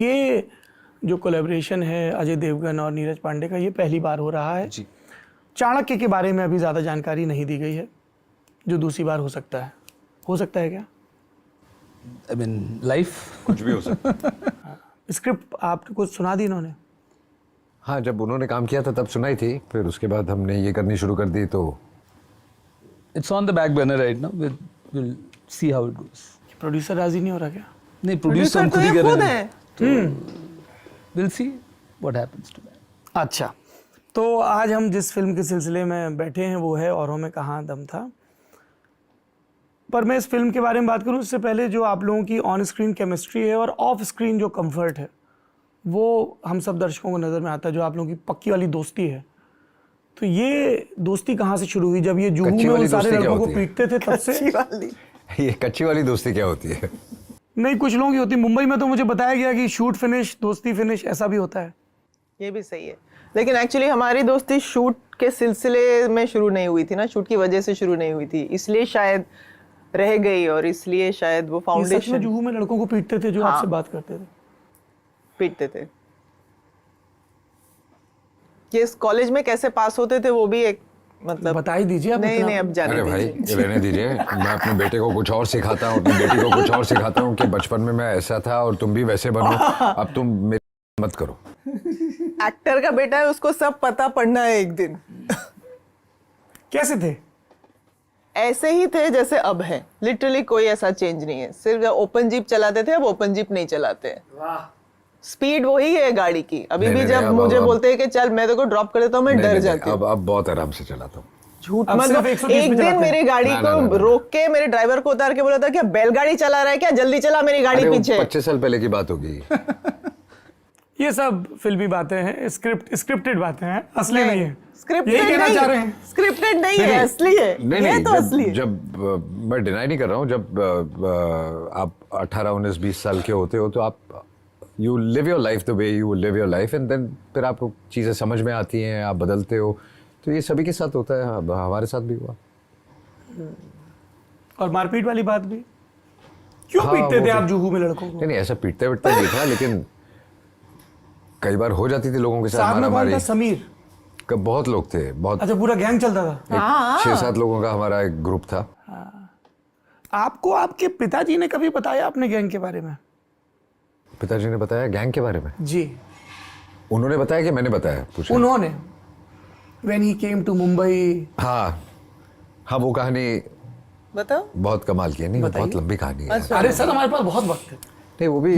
ये जो कोलैबोरेशन है अजय देवगन और नीरज पांडे का, ये पहली बार हो रहा है जी। चाणक्य के बारे में अभी ज़्यादा जानकारी नहीं दी गई है, जो दूसरी बार हो सकता है क्या? आई मीन लाइफ कुछ भी हो सकता है। स्क्रिप्ट आपको कुछ सुना दी इन्होंने? हाँ, जब उन्होंने काम किया था तब सुनाई थी, फिर उसके बाद हमने ये करनी शुरू कर दी तो it's on the back burner right now, will see how it goes. Producer राजी नहीं हो रहा क्या? नहीं, प्रोड्यूस हम खुद ही कर रहे हैं, will see what happens to that. अच्छा, तो आज हम जिस फिल्म के सिलसिले में बैठे हैं वो है औरों में कहाँ दम था। पर मैं इस फिल्म के बारे में बात करूं उससे पहले जो आप लोगों की ऑन स्क्रीन केमिस्ट्री है और ऑफ स्क्रीन जो कंफर्ट है वो हम सब दर्शकों को नज़र में आता है, जो आप लोगों की पक्की वाली दोस्ती है। तो ये दोस्ती कहाँ से शुरू हुई? जब ये जुहू में उन सारे लड़कों को पीटते थे तब से? ये कच्ची वाली दोस्ती क्या होती है? नहीं, कुछ लोगों की होती है। मुंबई में तो मुझे बताया गया कि शूट फिनिश दोस्ती फिनिश ऐसा भी होता है। ये भी सही है, लेकिन एक्चुअली हमारी दोस्ती शूट के सिलसिले में शुरू नहीं हुई थी ना, शूट की वजह से शुरू नहीं हुई थी, इसलिए शायद रह गई और इसलिए शायद वो ये सच में फाउंडेशन जुहू में लड़कों को पीटते थे जो हाँ। आपसे बात करते थे? पीटते थे। ये कॉलेज में कैसे पास होते थे वो भी एक मतलब बता ही दीजिए आप। नहीं इतना- नहीं, अब जाने अरे भाई, दीजिए। ये रहने दीजिए। मैं अपने बेटे को कुछ और सिखाता हूँ, अपनी बेटी को कुछ और सिखाता हूँ कि बचपन में मैं ऐसा था और तुम भी वैसे बनो। अब तुम मेरी मत करो। एक्टर का बेटा है, उसको सब पता पड़ना है एक दिन। कैसे थे? ऐसे ही थे जैसे अब है, लिटरली कोई ऐसा चेंज नहीं है। सिर्फ जब ओपन जीप चलाते थे, अब ओपन जीप नहीं चलाते हैं। स्पीड वही है गाड़ी की। अभी नहीं, भी नहीं, जब अब- मुझे अब- बोलते हैं कि चल मैं तेरे को ड्रॉप कर देता हूँ, मैं नहीं, डर नहीं, जाती हूँ। अब बहुत आराम से चलाता हूँ। झूठ अब मतलब सिर्फ 130 एक पे दिन चलाते मेरी गाड़ी ना, ना, ना, को ना। रोक के मेरे ड्राइवर को उतार के बोला था, क्या बैलगाड़ी चला रहा है क्या, जल्दी चला मेरी गाड़ी अरे वो पीछे। 25 साल पहले की बात होगी। ये सब फिल्मी बातें हैं, स्क्रिप्टेड बातें हैं, असली नहीं है। स्क्रिप्टेड यही कहना नहीं, चाह रहे हैं? स्क्रिप्टेड नहीं है, असली है। नहीं ये नहीं, तो असली है। जब मैं डिनाई नहीं कर रहा हूँ, जब आप 18, 19, 20 साल के होते हो तो आप you live your life the way you live your life, and then फिर आपको चीज़ें समझ में आती हैं, आप बदलते हो। तो ये सभी के साथ होता है, हमारे साथ भी हुआ। और मारपीट वाली बात भी? क्यों हाँ, पीटते वो थे भी- आप जुहू में लड़कों को? नहीं नहीं, ऐसा पीटते विटते नहीं था, लेकिन कई बार हो जाती थी लोगों के साथ साथ में कौन हमारी। था? समीर? बहुत लोग थे, बहुत। अच्छा, पूरा गैंग चलता था? 6-7 लोगों का हमारा एक ग्रुप था। आपको आपके पिताजी ने कभी बताया अपने गैंग के बारे में? पिताजी ने बताया गैंग के बारे में? जी। उन्होंने बताया कि मैंने बताया? पूछा। उन्होंने When he came to Mumbai. हाँ हाँ, वो कहानी बताओ। बहुत कमाल की है। नहीं, बहुत लंबी कहानी है। अच्छा। अरे सर, हमारे पास बहुत वक्त है। नहीं, वो भी